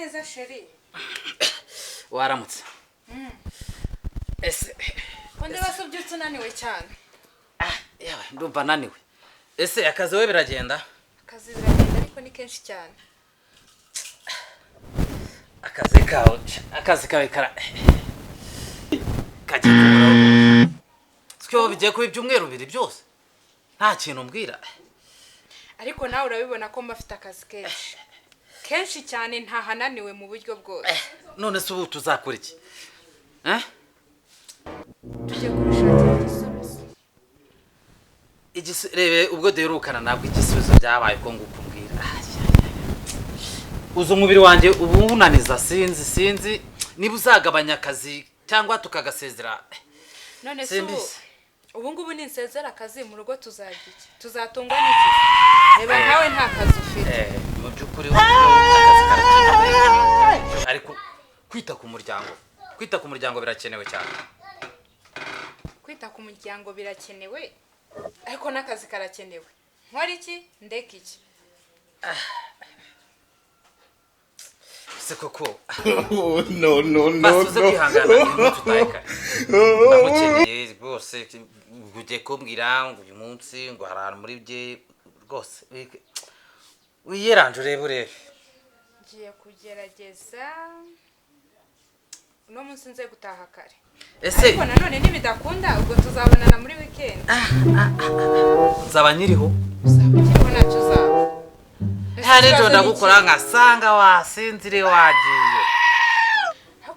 neza sheri. Waramutse. Ese Konde basubyutse unaniwe cyane. Yawe ndumva naniwe. Ese akazi we biragenda? Akazi biragenda ariko ni kenshi cyane. Akazi kawe kara. Kagiye kumuraho. Siko bigiye kuba ibyumweru bibiri byose. Nta kintu mbwira. Ariko nawe urabibona ko mbafite akazi kenshi. Kenshi cyane ntahananiwe mu buryo bwose. None se ubu tuzakora iki? Tujye kurishakira igisubizo. Rebe ubwo derukana nabwo igisubizo byabaye ko ngukumbwira. Uzo umubiri wanjye ubu unaniza sinzi niba uzagabanya akazi cyangwa tukagasezera. None se ubu ngubu ni nsezera akazi mu rugo tuzagiki tuzatunga n'iki reba nkawe nta kazi ufite mu byukuri akazi karakenewe ariko kwita ku muryango birakenewe cyane kwita ku muryango birakenewe ariko n'akazi karakenewe nkora iki ndeka iki koko no basuze kwihangana tutayeka namukeneye rwose ugiye kumbwira ngo uyu munsi ngo harara muri bye rwose wiyeranje urebe ngiye kugerageza uno munsi nze gutaha kare ese ariko nanone nibidakunda ubwo tuzabonana muri weekend nzaba nyiriho ntacyo uzaba hari ejo ndagukora nkasanga wasinzire wagiye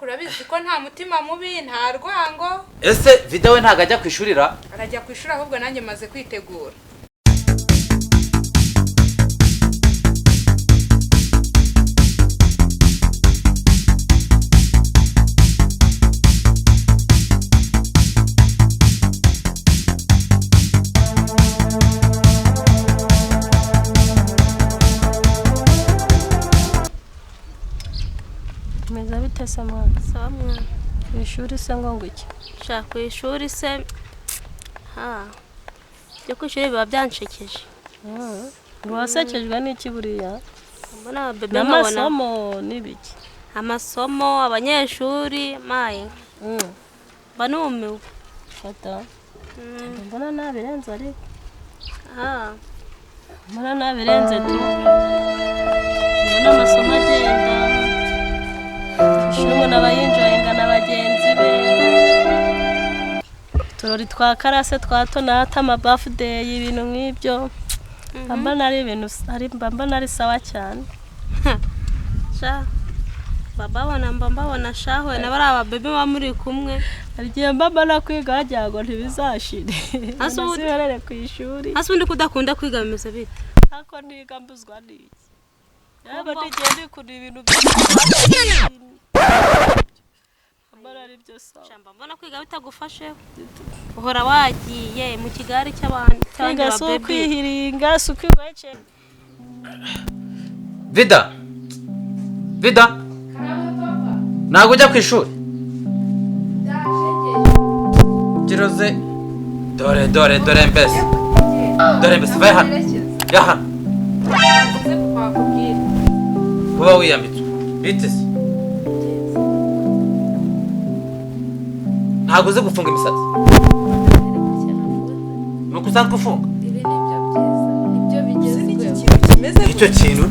urabizi ko nta mutima mubi nta rwango ese video we ntago ajya kwishurira arajya kwishura ahubwo nanjye maze kwitegura Meza bitese mwana samwe ishuri se ngo iki shaka ishuri se byo kwishuri biba byanshekeje wasakejwe n'iki buriya mbona bebe amasomo n'ibiki amasomo abanyeshuri maye banumiwe fata mbona nabirenze ari mbona nabirenze tu mbona amasomo agenda Shumo nabayinjoyinga nabagenzi be turori twa karase twatonata ama birthday ibintu nk'ibyo mbamba nari sawa cyane sha mbabona shahwe nabari ababebe bamuri kumwe arigiye mbamba nakwiga hajyago ntibizashire asubirere ku ishuri asundi kudakunda kwiga bimeze bite hako ndiga mbuzwa n'iki yaba ndigende kuri ibintu byose amarari byo sawa shamba mbona kwiga bitagufashe uhora wagiye mu kigari cy'abandi cyangwa so kwihiringa sukwigace vida nago ujya kwishuri kiroze dore mbese vaye hano yahano kuba wiyambitse bitese ntago uzi gufunga imisatsi nuko usanzwe ufunga icyo kintu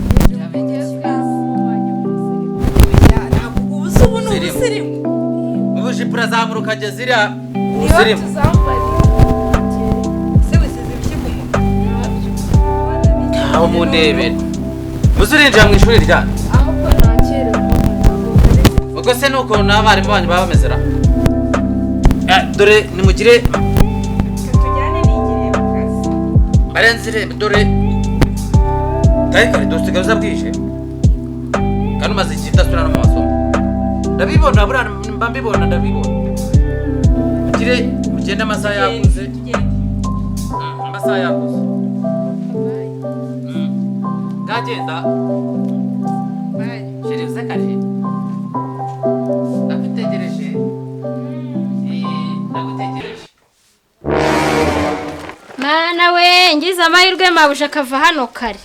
ubujipo urazamura ukageza iriya ubusirimu aho mundebera muzurinjira mu ishuri ryanyu ubwo se nuko n'abarimu banyu baba bamezera dore nimugire tujyane n'igire mu kazi barenzire dore kare dusigaza bwije kandi umaze igihe udasubira no mu masomo ndabibona burana mba mbibona ndabibona mugende amasaha yakuze amasaha yakuze ngagenda shiri uzakare ndagutegereje Mana we ngize amahirwe mabuje akava hano kare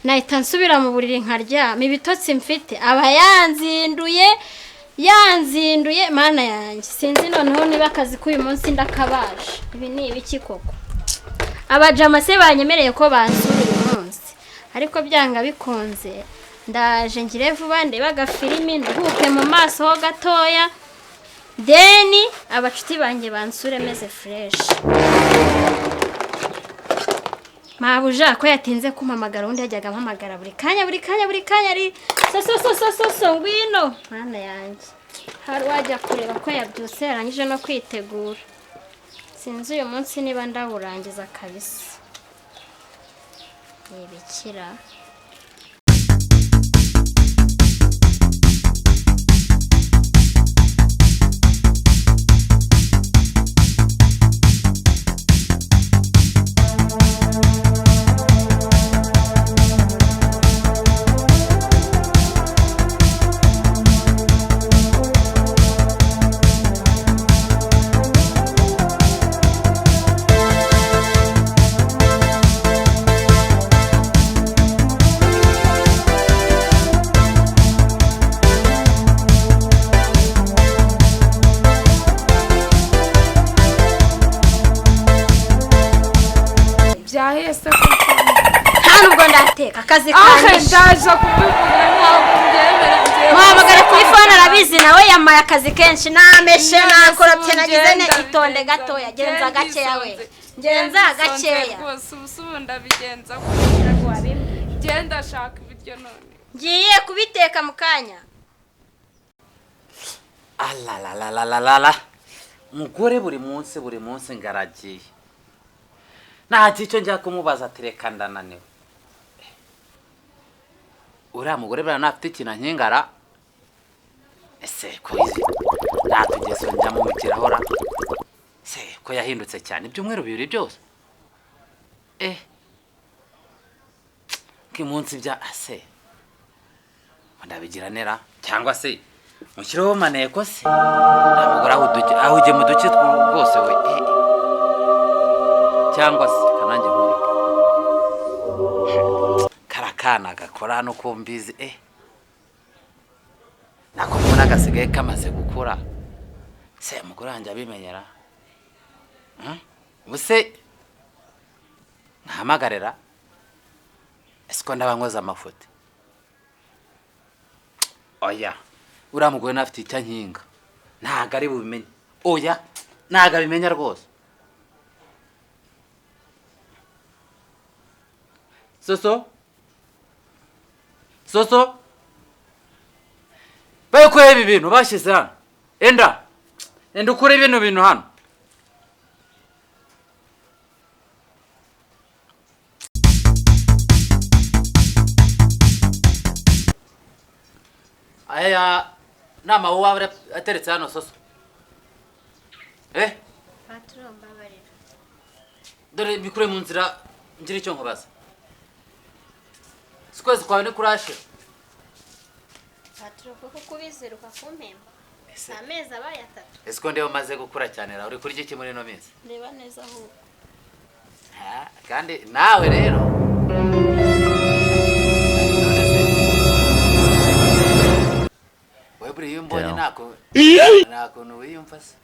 nahita nsubira mu buriri nkaryama ibitotsi mfite aba yanzinduye mana yanjye sinzi noneho niba akazi k'uyu munsi ndakabaje ibi ni ibiki koko abajama se banyemereye ko bansura uyu munsi ariko byanga bikunze ndaje ngire vuba ndeba agafilimi nduhuke mu maso ho gatoya deni abacuti banjye bansure meze fresh mabuja ko yatinze kumpamagara undi yajyaga ampamagara buri kanya ari so ngwino mana yanjye hari wajya kureba ko yabyutse yarangije no kwitegura sinzi uyu munsi niba ndawurangiza kabisa nibikira byahese nta nubwo ndateka akazi kanjye ndaje kubivuga ntabwo byemera muhamagara kuri fone arabizi nawe yamaye akazi kenshi nameshe nakorapye nagize ne itonde gatoya genza gakeya we genza gakeya rwose ubusubu ndabigenza genda shaka ibiryo none ngiye kubiteka mu kanya Alalalalala. Mugore buri munsi ngaragiye. Nta cyo njya kumubaza tereka ndananiwe. Uriya mugore bana afite ikintu nkingara. Ese ko izi natugeso njya mu kirahora. Se ko yahindutse cyane ibyumweru bibiri byose. Kimunsi bya ase. Ndabigira nera cyangwa se mushyiraho maneko se ntabwo aho ujye mu duce rwose we cyangwa se kanange muri karakana gakora no kumbizi nako mbona gasigaye kamaze gukura se umugore wanjye abimenyera buse nkahamagarira ese ko ndabankoza amafoto oya uriya mugore nafite icyo nkinga ntago ari bubimenye oya ntago abimenya rwose soso bayo kureba ibi bintu bashyize hano enda ukure bino bintu hano aya nama wowe ateretse hano soso patron babarira dore bikure mu nzira ngira icyo nkubaza sikwezi kwawe ni kurashe patron kuko kubiziruka kumpemba amezi abaye 3 ese ko ndewe maze gukura cyane ra uri kuri iki muri no minsi reba neza aho kandi nawe rero buri yumbonye nako nuwiyumva se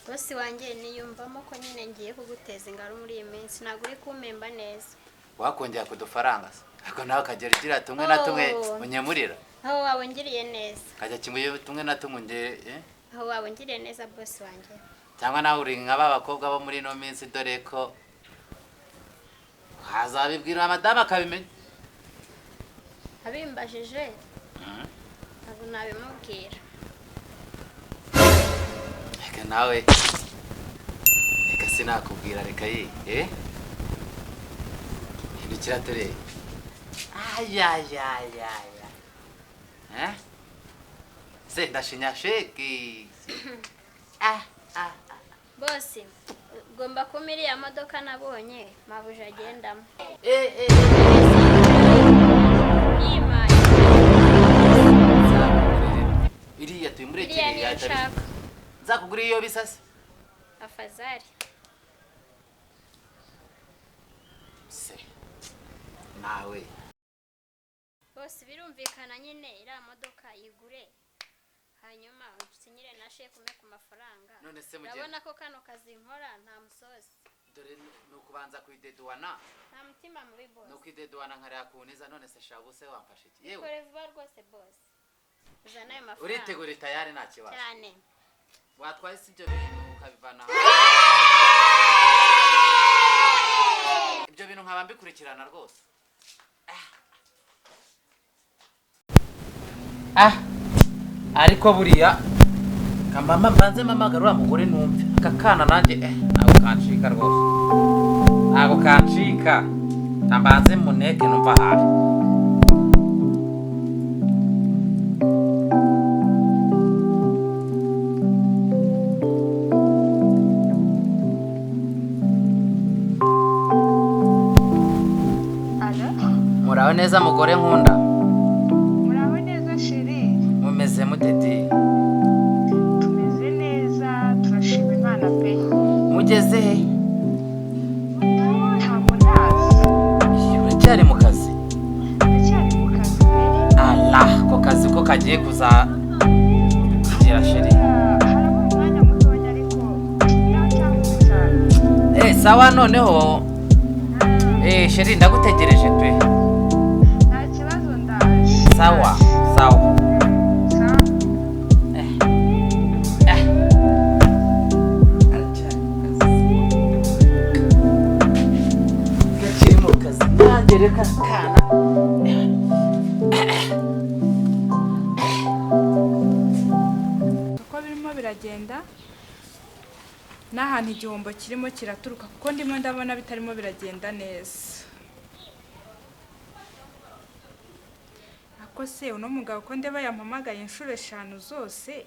bosi wanjye niyumvamo ko nyine ngiye kuguteza ingaro muri iyi minsi ntabwo uri kumpemba neza wakongera kudufaranga se ariko nawe kagera ugira tumwe na tumwe unyemurira aho wabongiriye neza kajya kimwe tumwe na tumwe nge aho wabongiriye neza bosi wanjye cyangwa nawe uri nk'aba bakobwa bo muri no minsi dore ko hazabibwira amadama akabimenya abimbajije ntabwo nabimubwira reka nawe reka sinakubwira reka ye hindukira tore se ndashinya sheki bosi ugomba kuma iriya modoka nabonye mabuje agendamo iriya tuyumurekere nzakugura iyo bisase afazari se nawe bose birumvikana nyine iriya modoka yigure hanyuma usinyire na shefu ume ku mafaranga none se mugende urabona ko kano kazi nkora nta musozi dore nukubanza kuideduana nta mutima mubi boss nukideduana nkariya kuniza none se shabuse wamfashe iki yewe kore vuba rwose boss uzana ayo mafaranga uritegura tayari nta kibazo cyane watwaye si ibyo bintu ukabivana ibyo bintu nkaba mbikurikirana rwose ariko buriya kamama mbanze mamagarura mugore numve akakana nanjye ntabwo kancika rwose ntabwo kancika nambanze muneke numva hafi muraho neza mugore nkunda muraho neza sheri mumeze muteti tumeze neza turashima imana pe mugeze he ntabwo nazi uracyari mu kazi ndacyari mu kazi pe Allah ko kazi ko kagiye kuzagira sheri harabura umwanya mutoya ariko ntacyahuse cyane sawa noneho sheri ndagutegereje pe nta kibazo ndaje sawa gakiri mu kazi ntagereka kana uko birimo biragenda n'ahantu igihombo kirimo kiraturuka kuko ndimo ndabona bitarimo biragenda neza ako se uno mugabo ko ndeba yampamagaye inshuro 5 zose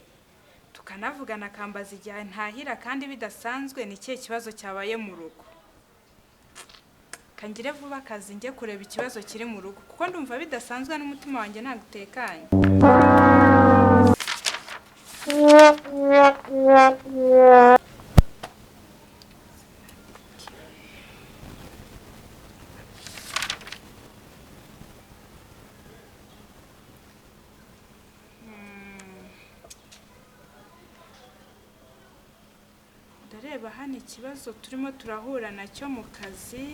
tukanavugana akambaza igihe ntahira kandi bidasanzwe ni ikihe kibazo cyabaye mu rugo kangire vuba akazi njye kureba ikibazo kiri mu rugo kuko ndumva bidasanzwe n'umutima wanjye ntagutekanye ndareba hano ikibazo turimo turahura nacyo mu kazi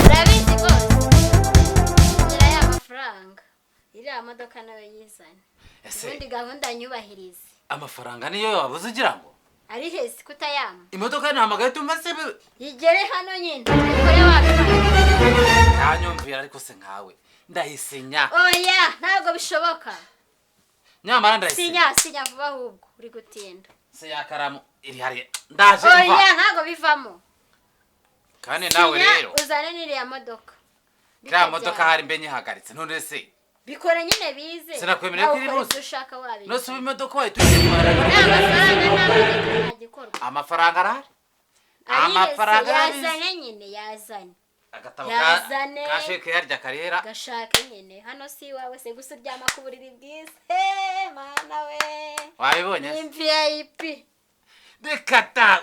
urabizi bose ngira ya mafaranga iriya modoka nawe yizanye ubundi gahunda nyubahirize amafaranga niyo wabuze ugira ngo ari hesi kutayama imodoka ntahamagaye tumase yigere hano nyine ukore wabibana ntanyumvira ariko se nkawe ndahisinya oya ntabwo bishoboka nyamara ndahisinya sinya vuba ahubwo uri gutinda se yakaramu iri hari ndaje oya ntabwo bivamo kandi nawe rero uzane n'iriya modoka kiriya modoka hari mbe nyihagaritse none se bikore nyine bize sinakwemerera ko iri bose ushaka wabizi no suba imodoka wayo tuyitwara amafaranga arahari amafaranga yazane nyine yazane agatabo yazane ka sheke yarya karera gashake nyine hano si wawe se gusa uryama ku buriri bwiza mana we wabibonye VIP dekata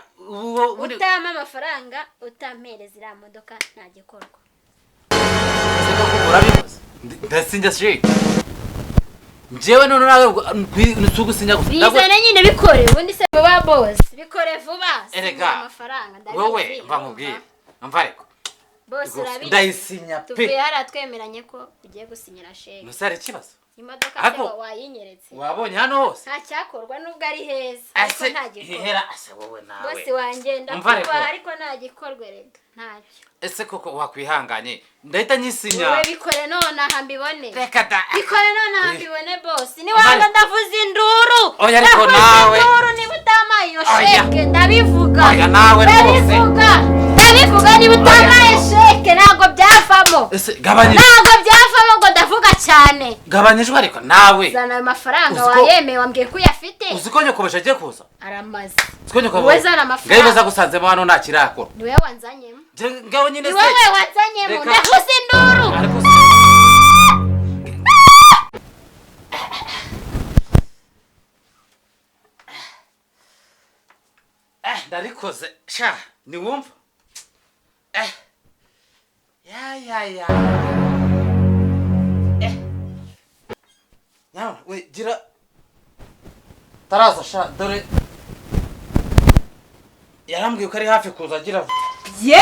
utama amafaranga utampereza iriya modoka nta gikorwa urabivuze ndasinja sheke njyewe none nawe nsugusinya gusa bizane nyine bikore ubundi se vuba boss bikore vuba erega amafaranga wowe mva nkubwire mva ariko boss urabizi ndayisinya pe tuvuye haratwemeranye ko ugiye gusinyira sheke nusare ikibazo imodoka se wayinyeretse wabonye hano hose nta cyakorwa nubwo ari heza ariko nta gikorwa hera ase wowe nawe boss wanjye ndakuba ariko nta gikorwa rega ntacyo ese koko wakwihanganye ndahita nyisinya wowe bikore none aha mbibone reka da bikore none aha mbibone boss ni wanga ndavuza induru oya ariko nawe induru niba utamaye iyo sheke ndabivuga oya nawe rwose ndabivuga niba utamaye sheke ntabwo byavamo ese gabanye ntabwo byavamo ngo ndavuga cyane gabanyijwe ariko nawe zana ayo mafaranga wayemeye wambwiye ko uyafite uziko nyokobesha agiye kuza aramaze uziko nyokobesha wowe zana amafaranga ngaho baza gusanzemo hano nta kirakora ni wowe wanzanyemo ngaho nyine ni wowe wanzanyemo ndavuza induru ariko ndarikoze sha niwumva ya nyawe we gira taraza sha dore yarambwiye ko ari hafi kuza agira ye